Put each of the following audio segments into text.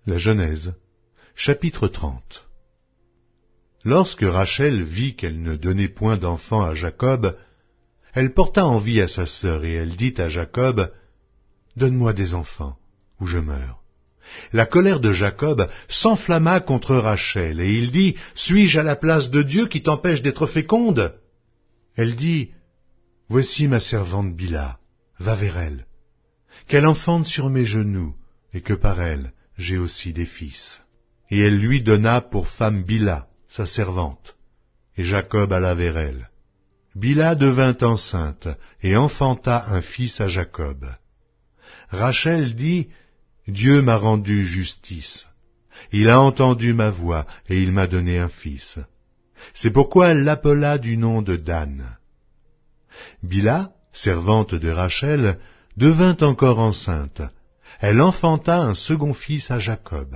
La Genèse, chapitre 30. Lorsque Rachel vit qu'elle ne donnait point d'enfant à Jacob, elle porta envie à sa sœur et elle dit à Jacob, « Donne-moi des enfants, ou je meurs. » La colère de Jacob s'enflamma contre Rachel, et il dit, « Suis-je à la place de Dieu qui t'empêche d'être féconde ?» Elle dit, « Voici ma servante Bila, va vers elle, qu'elle enfante sur mes genoux, et que par elle j'ai aussi des fils. » Et elle lui donna pour femme Bila, sa servante, et Jacob alla vers elle. Bila devint enceinte, et enfanta un fils à Jacob. Rachel dit, « Dieu m'a rendu justice. Il a entendu ma voix, et il m'a donné un fils. » C'est pourquoi elle l'appela du nom de Dan. Bila, servante de Rachel, devint encore enceinte. Elle enfanta un second fils à Jacob.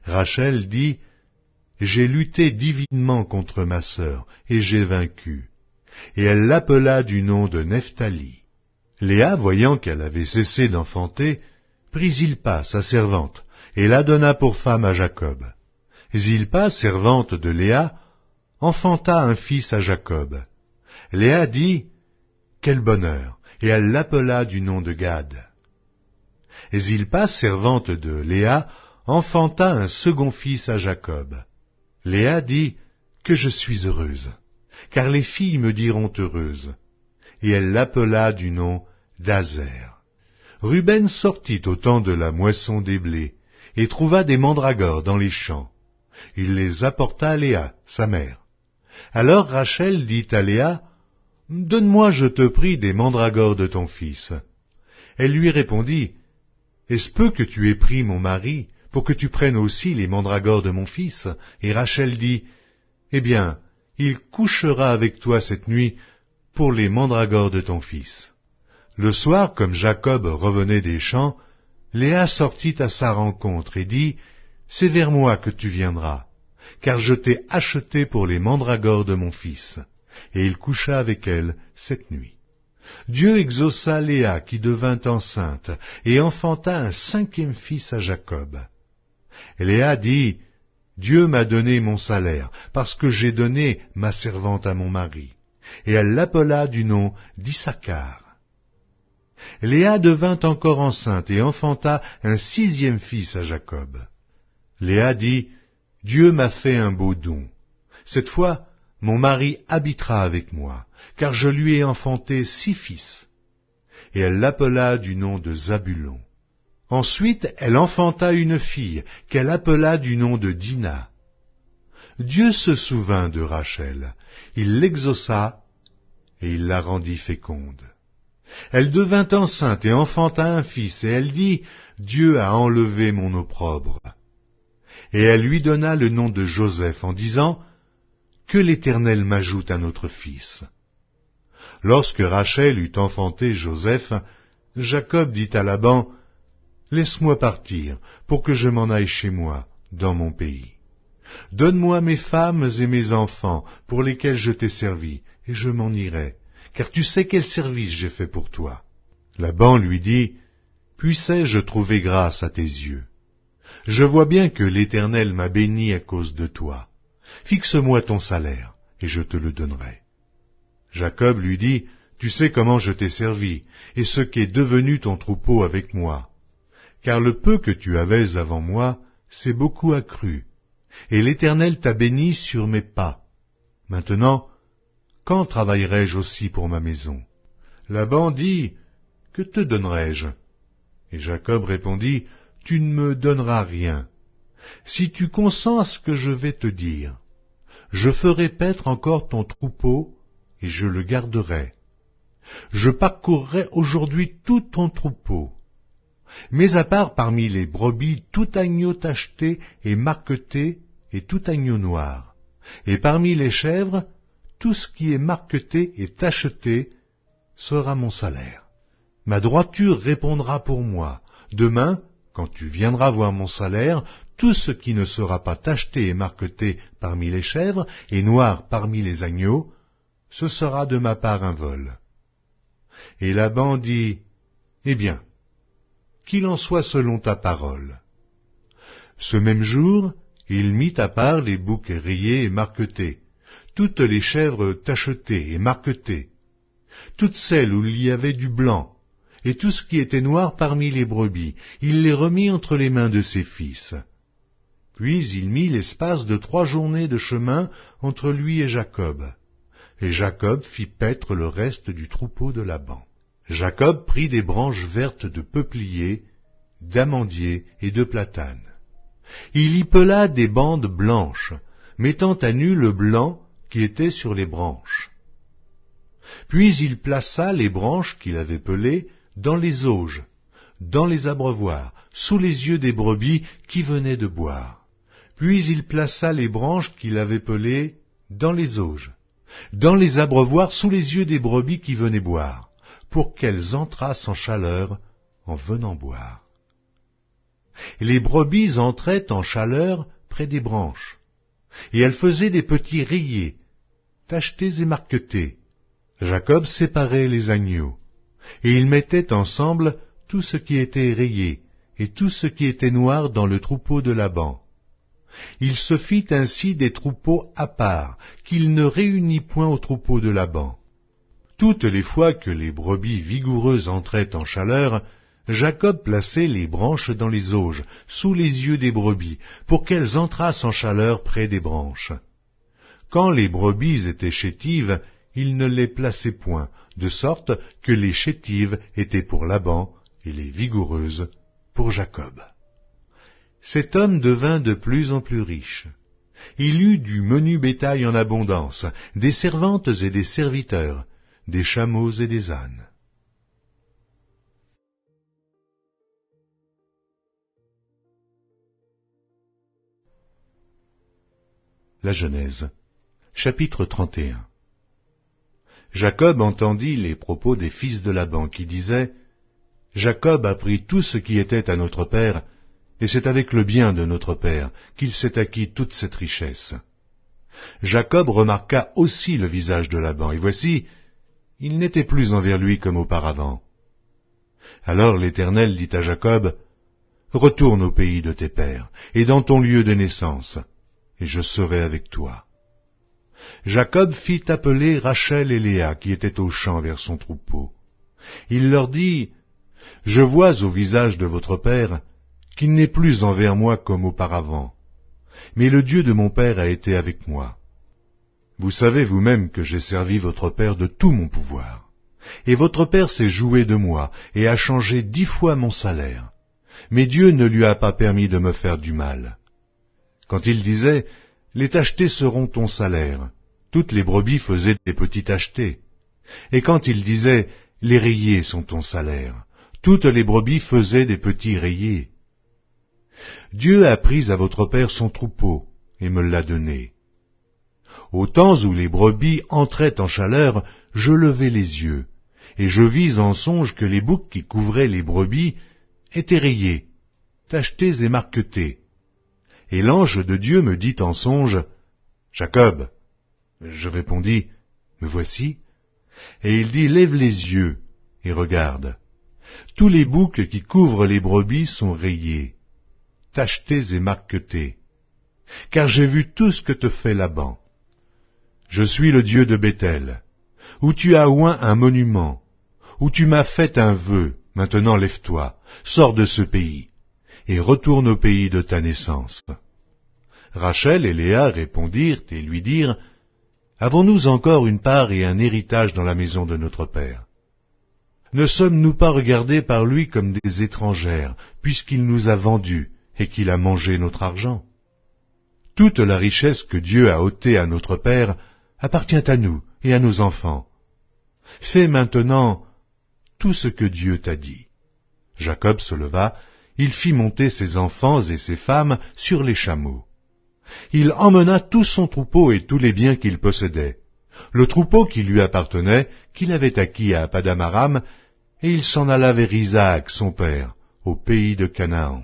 Rachel dit, « J'ai lutté divinement contre ma sœur, et j'ai vaincu. » Et elle l'appela du nom de Nephtali. Léa, voyant qu'elle avait cessé d'enfanter, prit Zilpa, sa servante, et la donna pour femme à Jacob. Zilpa, servante de Léa, enfanta un fils à Jacob. Léa dit, « Quel bonheur !» et elle l'appela du nom de Gad. Zilpa, servante de Léa, enfanta un second fils à Jacob. Léa dit, « Que je suis heureuse, car les filles me diront heureuse. » Et elle l'appela du nom d'Azer. Ruben sortit au temps de la moisson des blés, et trouva des mandragores dans les champs. Il les apporta à Léa, sa mère. Alors Rachel dit à Léa, « Donne-moi, je te prie, des mandragores de ton fils. » Elle lui répondit, « Est-ce peu que tu aies pris mon mari, pour que tu prennes aussi les mandragores de mon fils ?» Et Rachel dit, « Eh bien, il couchera avec toi cette nuit pour les mandragores de ton fils. » Le soir, comme Jacob revenait des champs, Léa sortit à sa rencontre et dit, « C'est vers moi que tu viendras, car je t'ai acheté pour les mandragores de mon fils. » Et il coucha avec elle cette nuit. Dieu exauça Léa qui devint enceinte et enfanta un cinquième fils à Jacob. Léa dit, « Dieu m'a donné mon salaire, parce que j'ai donné ma servante à mon mari. » Et elle l'appela du nom d'Issachar. Léa devint encore enceinte et enfanta un sixième fils à Jacob. Léa dit, « Dieu m'a fait un beau don. Cette fois, mon mari habitera avec moi, car je lui ai enfanté 6 fils. » Et elle l'appela du nom de Zabulon. Ensuite, elle enfanta une fille, qu'elle appela du nom de Dina. Dieu se souvint de Rachel, il l'exauça, et il la rendit féconde. Elle devint enceinte et enfanta un fils, et elle dit, « Dieu a enlevé mon opprobre. » Et elle lui donna le nom de Joseph, en disant, « Que l'Éternel m'ajoute un autre fils. » Lorsque Rachel eut enfanté Joseph, Jacob dit à Laban, « Laisse-moi partir, pour que je m'en aille chez moi, dans mon pays. Donne-moi mes femmes et mes enfants, pour lesquels je t'ai servi, et je m'en irai, car tu sais quel service j'ai fait pour toi. » Laban lui dit, « Puissais-je trouver grâce à tes yeux? Je vois bien que l'Éternel m'a béni à cause de toi. Fixe-moi ton salaire, et je te le donnerai. » Jacob lui dit, « Tu sais comment je t'ai servi, et ce qu'est devenu ton troupeau avec moi. Car le peu que tu avais avant moi, c'est beaucoup accru, et l'Éternel t'a béni sur mes pas. Maintenant, quand travaillerai-je aussi pour ma maison? » Laban dit, « Que te donnerai-je? » Et Jacob répondit, « Tu ne me donneras rien. Si tu consens à ce que je vais te dire, je ferai paître encore ton troupeau, et je le garderai. Je parcourrai aujourd'hui tout ton troupeau. Mais à part parmi les brebis tout agneau tacheté et marqueté, et tout agneau noir. Et parmi les chèvres, tout ce qui est marqueté et tacheté sera mon salaire. Ma droiture répondra pour moi. Demain, quand tu viendras voir mon salaire, tout ce qui ne sera pas tacheté et marqueté parmi les chèvres et noir parmi les agneaux, ce sera de ma part un vol. » Et Laban dit, « Eh bien, qu'il en soit selon ta parole. » Ce même jour, il mit à part les boucs rayés et marquetés, toutes les chèvres tachetées et marquetées, toutes celles où il y avait du blanc, et tout ce qui était noir parmi les brebis, il les remit entre les mains de ses fils. Puis il mit l'espace de 3 journées de chemin entre lui et Jacob fit paître le reste du troupeau de Laban. Jacob prit des branches vertes de peuplier, d'amandier et de platane. Il y pela des bandes blanches, mettant à nu le blanc qui était sur les branches. Puis il plaça les branches qu'il avait pelées dans les auges, dans les abreuvoirs, sous les yeux des brebis qui venaient de boire. Puis il plaça les branches qu'il avait pelées dans les auges, dans les abreuvoirs, sous les yeux des brebis qui venaient boire, pour qu'elles entrassent en chaleur en venant boire. Les brebis entraient en chaleur près des branches, et elles faisaient des petits rayés, tachetés et marquetés. Jacob séparait les agneaux, et il mettait ensemble tout ce qui était rayé, et tout ce qui était noir dans le troupeau de Laban. Il se fit ainsi des troupeaux à part, qu'il ne réunit point au troupeau de Laban. Toutes les fois que les brebis vigoureuses entraient en chaleur, Jacob plaçait les branches dans les auges, sous les yeux des brebis, pour qu'elles entrassent en chaleur près des branches. Quand les brebis étaient chétives, il ne les plaçait point, de sorte que les chétives étaient pour Laban et les vigoureuses pour Jacob. Cet homme devint de plus en plus riche. Il eut du menu bétail en abondance, des servantes et des serviteurs, des chameaux et des ânes. La Genèse, chapitre 31. Jacob entendit les propos des fils de Laban qui disaient « Jacob a pris tout ce qui était à notre père, et c'est avec le bien de notre père qu'il s'est acquis toute cette richesse. » Jacob remarqua aussi le visage de Laban, et voici, il n'était plus envers lui comme auparavant. Alors l'Éternel dit à Jacob, « Retourne au pays de tes pères, et dans ton lieu de naissance, et je serai avec toi. » Jacob fit appeler Rachel et Léa qui étaient au champ vers son troupeau. Il leur dit, « Je vois au visage de votre père qu'il n'est plus envers moi comme auparavant, mais le Dieu de mon père a été avec moi. Vous savez vous-même que j'ai servi votre père de tout mon pouvoir, et votre père s'est joué de moi et a changé 10 fois mon salaire, mais Dieu ne lui a pas permis de me faire du mal. Quand il disait, « Les tachetés seront ton salaire », toutes les brebis faisaient des petits tachetés. Et quand il disait, « Les rayés sont ton salaire », toutes les brebis faisaient des petits rayés. Dieu a pris à votre père son troupeau et me l'a donné. Au temps où les brebis entraient en chaleur, je levai les yeux, et je vis en songe que les boucs qui couvraient les brebis étaient rayés, tachetés et marquetés. Et l'ange de Dieu me dit en songe, « Jacob !» Je répondis, « Me voici. » Et il dit, « Lève les yeux et regarde. Tous les boucs qui couvrent les brebis sont rayés, tachetés et marquetés, car j'ai vu tout ce que te fait Laban. Je suis le Dieu de Béthel, où tu as oint un monument, où tu m'as fait un vœu. Maintenant lève-toi, sors de ce pays, et retourne au pays de ta naissance. » Rachel et Léa répondirent et lui dirent, « Avons-nous encore une part et un héritage dans la maison de notre père? Ne sommes-nous pas regardés par lui comme des étrangères, puisqu'il nous a vendus et qu'il a mangé notre argent? Toute la richesse que Dieu a ôtée à notre père appartient à nous et à nos enfants. Fais maintenant tout ce que Dieu t'a dit. » Jacob se leva, il fit monter ses enfants et ses femmes sur les chameaux. Il emmena tout son troupeau et tous les biens qu'il possédait, le troupeau qui lui appartenait, qu'il avait acquis à Padam-aram, et il s'en alla vers Isaac, son père, au pays de Canaan.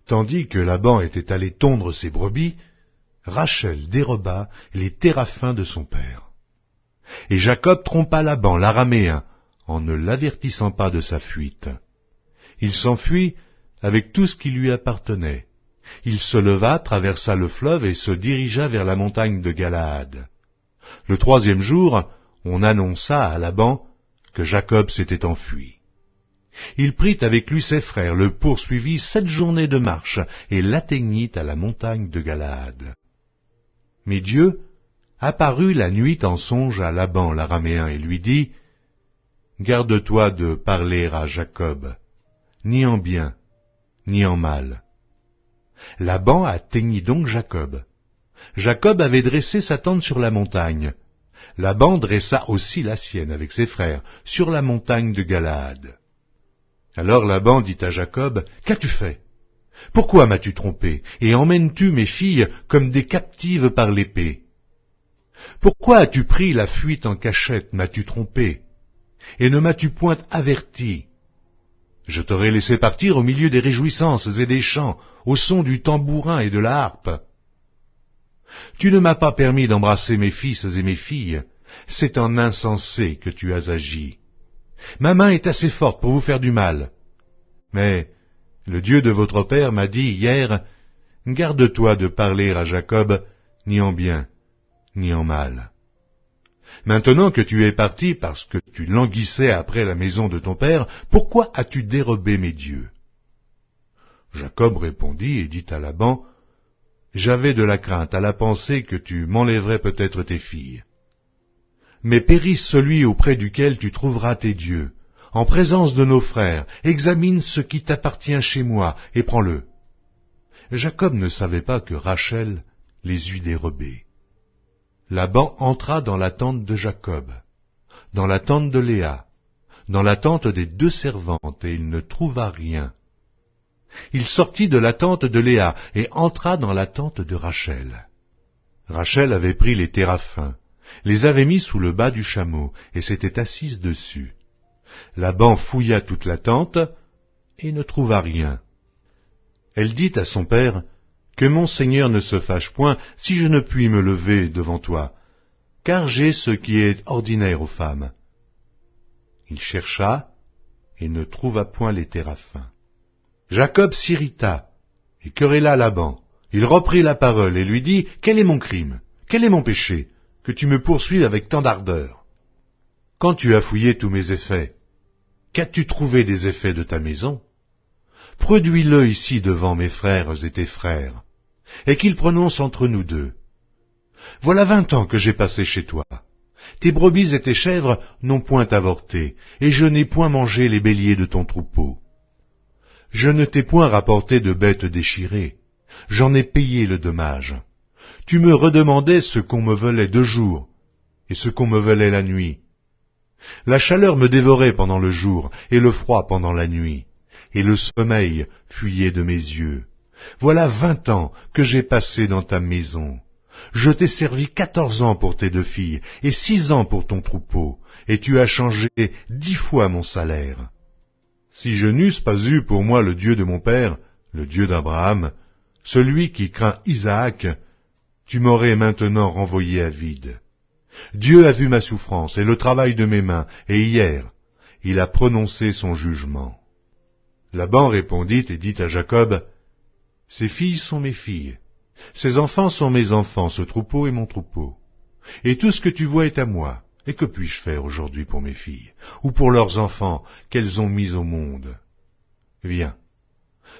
Tandis que Laban était allé tondre ses brebis, Rachel déroba les téraphins de son père. Et Jacob trompa Laban, l'araméen, en ne l'avertissant pas de sa fuite. Il s'enfuit avec tout ce qui lui appartenait, Il se leva, traversa le fleuve et se dirigea vers la montagne de Galaad. Le troisième jour, on annonça à Laban que Jacob s'était enfui. Il prit avec lui ses frères, le poursuivit 7 journées de marche et l'atteignit à la montagne de Galaad. Mais Dieu apparut la nuit en songe à Laban l'araméen et lui dit, « Garde-toi de parler à Jacob, ni en bien, ni en mal. » Laban atteignit donc Jacob. Jacob avait dressé sa tente sur la montagne. Laban dressa aussi la sienne avec ses frères sur la montagne de Galaad. Alors Laban dit à Jacob, « Qu'as-tu fait? Pourquoi m'as-tu trompé, et emmènes-tu mes filles comme des captives par l'épée? Pourquoi as-tu pris la fuite en cachette, m'as-tu trompé, et ne m'as-tu point averti? Je t'aurais laissé partir au milieu des réjouissances et des chants, au son du tambourin et de la harpe. Tu ne m'as pas permis d'embrasser mes fils et mes filles, c'est en insensé que tu as agi. Ma main est assez forte pour vous faire du mal. Mais le Dieu de votre père m'a dit hier, « Garde-toi de parler à Jacob, ni en bien, ni en mal. » Maintenant que tu es parti parce que tu languissais après la maison de ton père, pourquoi as-tu dérobé mes dieux? Jacob répondit et dit à Laban, « J'avais de la crainte à la pensée que tu m'enlèverais peut-être tes filles. Mais périsse celui auprès duquel tu trouveras tes dieux. En présence de nos frères, examine ce qui t'appartient chez moi, et prends-le. » Jacob ne savait pas que Rachel les eût dérobés. Laban entra dans la tente de Jacob, dans la tente de Léa, dans la tente des 2 servantes, et il ne trouva rien. Il sortit de la tente de Léa et entra dans la tente de Rachel. Rachel avait pris les téraphins, les avait mis sous le bas du chameau, et s'était assise dessus. Laban fouilla toute la tente, et ne trouva rien. Elle dit à son père, « Que mon Seigneur ne se fâche point si je ne puis me lever devant toi, car j'ai ce qui est ordinaire aux femmes. » Il chercha, et ne trouva point les téraphins. Jacob s'irrita, et querella Laban. Il reprit la parole et lui dit, « Quel est mon crime? Quel est mon péché, que tu me poursuives avec tant d'ardeur? Quand tu as fouillé tous mes effets, qu'as-tu trouvé des effets de ta maison? Produis-le ici devant mes frères et tes frères, et qu'ils prononcent entre nous deux. Voilà 20 ans que j'ai passé chez toi. Tes brebis et tes chèvres n'ont point avorté, et je n'ai point mangé les béliers de ton troupeau. Je ne t'ai point rapporté de bêtes déchirées, j'en ai payé le dommage. Tu me redemandais ce qu'on me volait de jour, et ce qu'on me volait la nuit. La chaleur me dévorait pendant le jour, et le froid pendant la nuit, et le sommeil fuyait de mes yeux. Voilà 20 ans que j'ai passé dans ta maison. Je t'ai servi 14 ans pour tes 2 filles, et 6 ans pour ton troupeau, et tu as changé 10 fois mon salaire. Si je n'eusse pas eu pour moi le Dieu de mon père, le Dieu d'Abraham, celui qui craint Isaac, tu m'aurais maintenant renvoyé à vide. Dieu a vu ma souffrance et le travail de mes mains, et hier, il a prononcé son jugement. » Laban répondit et dit à Jacob, « Ces filles sont mes filles, ces enfants sont mes enfants, ce troupeau est mon troupeau. Et tout ce que tu vois est à moi. Et que puis-je faire aujourd'hui pour mes filles, ou pour leurs enfants qu'elles ont mis au monde? Viens,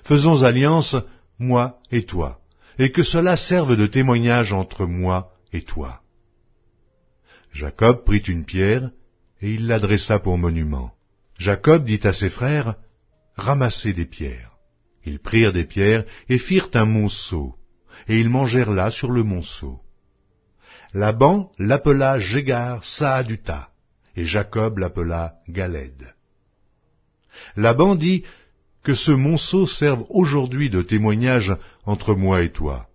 faisons alliance, moi et toi, et que cela serve de témoignage entre moi et toi. » Jacob prit une pierre, et il la dressa pour monument. Jacob dit à ses frères, « Ramassez des pierres. » Ils prirent des pierres et firent un monceau, et ils mangèrent là sur le monceau. Laban l'appela Jégar Saaduta, et Jacob l'appela Galed. Laban dit, « Que ce monceau serve aujourd'hui de témoignage entre moi et toi. »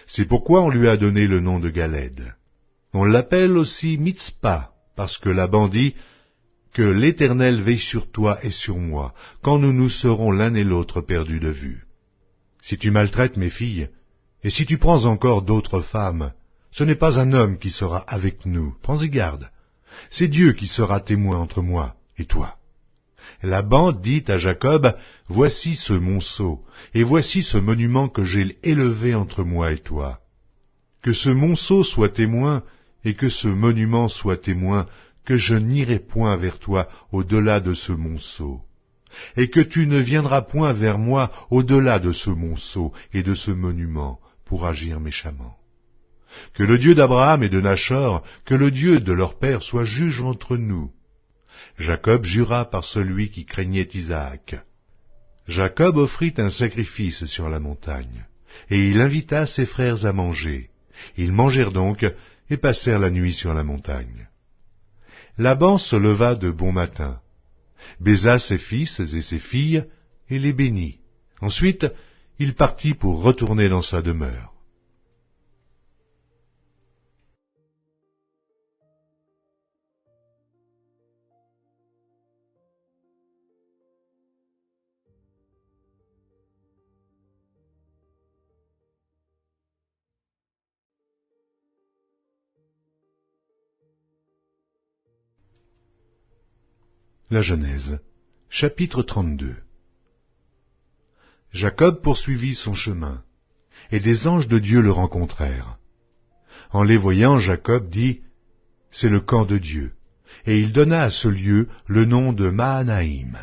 C'est pourquoi on lui a donné le nom de Galed. On l'appelle aussi Mitzpah, parce que Laban dit, « Que l'Éternel veille sur toi et sur moi, quand nous nous serons l'un et l'autre perdus de vue. Si tu maltraites mes filles, et si tu prends encore d'autres femmes, ce n'est pas un homme qui sera avec nous, prends-y garde. C'est Dieu qui sera témoin entre moi et toi. Laban dit à Jacob, « Voici ce monceau, et voici ce monument que j'ai élevé entre moi et toi. Que ce monceau soit témoin, et que ce monument soit témoin, que je n'irai point vers toi au-delà de ce monceau, et que tu ne viendras point vers moi au-delà de ce monceau et de ce monument, pour agir méchamment. Que le Dieu d'Abraham et de Nachor, que le Dieu de leur père soit juge entre nous. » Jacob jura par celui qui craignait Isaac. Jacob offrit un sacrifice sur la montagne, et il invita ses frères à manger. Ils mangèrent donc et passèrent la nuit sur la montagne. Laban se leva de bon matin, baisa ses fils et ses filles, et les bénit. Ensuite, il partit pour retourner dans sa demeure. La Genèse, chapitre 32. Jacob poursuivit son chemin, et des anges de Dieu le rencontrèrent. En les voyant, Jacob dit, « C'est le camp de Dieu », et il donna à ce lieu le nom de Mahanaïm.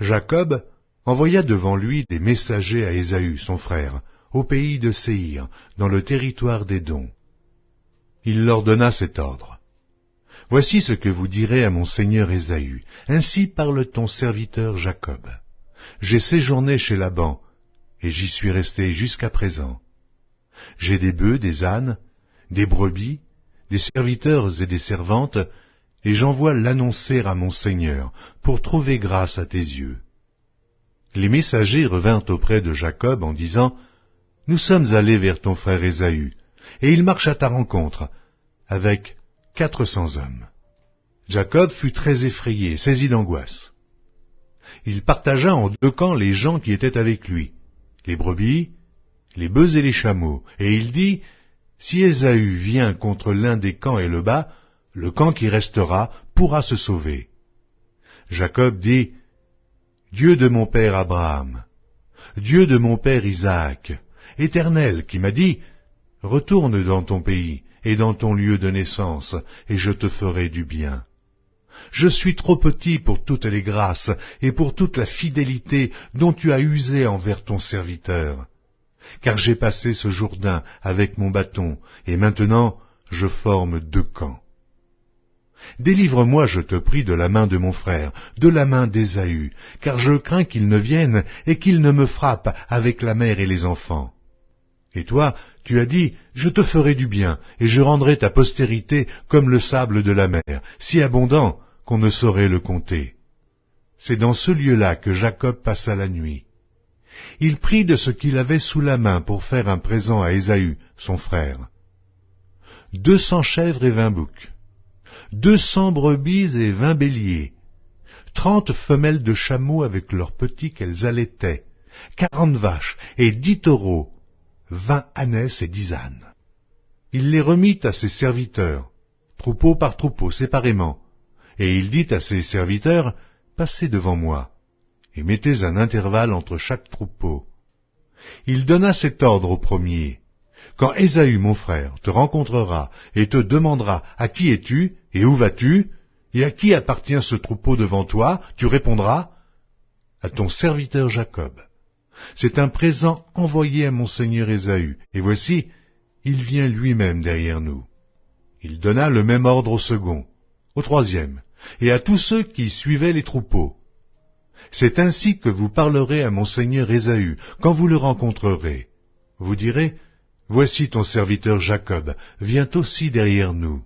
Jacob envoya devant lui des messagers à Ésaü, son frère, au pays de Séhir, dans le territoire d'Édom. Il leur donna cet ordre. « Voici ce que vous direz à mon seigneur Ésaü. Ainsi parle ton serviteur Jacob. J'ai séjourné chez Laban, et j'y suis resté jusqu'à présent. J'ai des bœufs, des ânes, des brebis, des serviteurs et des servantes, et j'envoie l'annoncer à mon seigneur, pour trouver grâce à tes yeux. » Les messagers revinrent auprès de Jacob en disant, « Nous sommes allés vers ton frère Ésaü, et il marche à ta rencontre, avec 400 hommes. » Jacob fut très effrayé, saisi d'angoisse. Il partagea en deux camps les gens qui étaient avec lui, les brebis, les bœufs et les chameaux, et il dit, « Si Ésaü vient contre l'un des camps et le bat, le camp qui restera pourra se sauver. » Jacob dit, « Dieu de mon père Abraham, Dieu de mon père Isaac, Éternel qui m'a dit, « Retourne dans ton pays et dans ton lieu de naissance, et je te ferai du bien. » Je suis trop petit pour toutes les grâces et pour toute la fidélité dont tu as usé envers ton serviteur. Car j'ai passé ce Jourdain avec mon bâton, et maintenant je forme deux camps. Délivre-moi, je te prie, de la main de mon frère, de la main d'Ésaü, car je crains qu'il ne vienne et qu'il ne me frappe avec la mère et les enfants. Et toi, tu as dit, je te ferai du bien, et je rendrai ta postérité comme le sable de la mer, si abondant qu'on ne saurait le compter. C'est dans ce lieu-là que Jacob passa la nuit. Il prit de ce qu'il avait sous la main pour faire un présent à Ésaü, son frère. 200 chèvres et 20 boucs, 200 brebis et 20 béliers, 30 femelles de chameaux avec leurs petits qu'elles allaitaient, 40 vaches et 10 taureaux, 20 ânesses et 10 ânes. Il les remit à ses serviteurs, troupeau par troupeau, séparément, et il dit à ses serviteurs, « Passez devant moi, et mettez un intervalle entre chaque troupeau. » Il donna cet ordre au premier, « Quand Ésaü, mon frère, te rencontrera et te demandera, « À qui es-tu et où vas-tu et à qui appartient ce troupeau devant toi ?» tu répondras, « À ton serviteur Jacob. C'est un présent envoyé à mon seigneur Ésaü, et voici, il vient lui-même derrière nous. » Il donna le même ordre au second, au troisième, et à tous ceux qui suivaient les troupeaux. « C'est ainsi que vous parlerez à mon seigneur Ésaü, quand vous le rencontrerez. Vous direz, « Voici ton serviteur Jacob, vient aussi derrière nous. »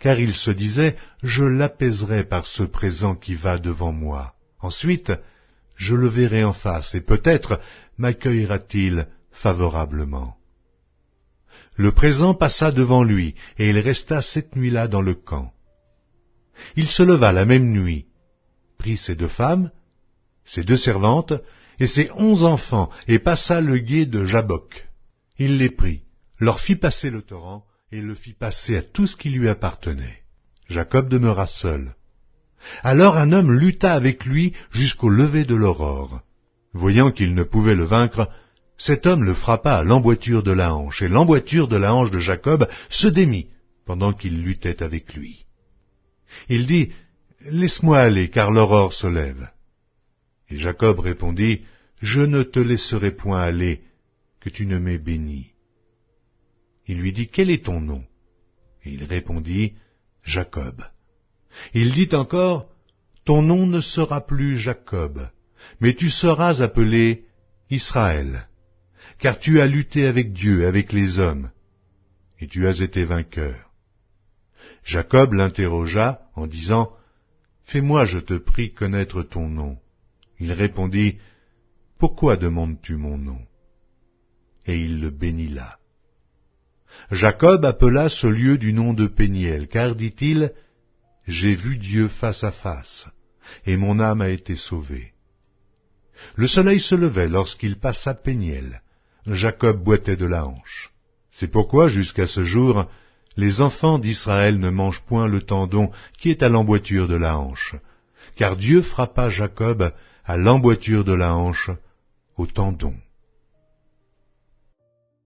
Car il se disait, « Je l'apaiserai par ce présent qui va devant moi. Ensuite, je le verrai en face, et peut-être m'accueillera-t-il favorablement. » Le présent passa devant lui, et il resta cette nuit-là dans le camp. Il se leva la même nuit, prit ses 2 femmes, ses 2 servantes, et ses 11 enfants, et passa le gué de Jabbok. Il les prit, leur fit passer le torrent, et le fit passer à tout ce qui lui appartenait. Jacob demeura seul. Alors un homme lutta avec lui jusqu'au lever de l'aurore. Voyant qu'il ne pouvait le vaincre, cet homme le frappa à l'emboîture de la hanche, et l'emboîture de la hanche de Jacob se démit pendant qu'il luttait avec lui. Il dit, « Laisse-moi aller, car l'aurore se lève. » Et Jacob répondit, « Je ne te laisserai point aller, que tu ne m'aies béni. » Il lui dit, « Quel est ton nom ?» Et il répondit, « Jacob. » Il dit encore, « Ton nom ne sera plus Jacob, mais tu seras appelé Israël, car tu as lutté avec Dieu, avec les hommes, et tu as été vainqueur. » Jacob l'interrogea en disant, « Fais-moi, je te prie, connaître ton nom. » Il répondit, « Pourquoi demandes-tu mon nom ?» Et il le bénit là. Jacob appela ce lieu du nom de Péniel, car, dit-il, « J'ai vu Dieu face à face, et mon âme a été sauvée. » Le soleil se levait lorsqu'il passa Péniel. Jacob boitait de la hanche. C'est pourquoi, jusqu'à ce jour, les enfants d'Israël ne mangent point le tendon qui est à l'emboîture de la hanche, car Dieu frappa Jacob à l'emboîture de la hanche, au tendon.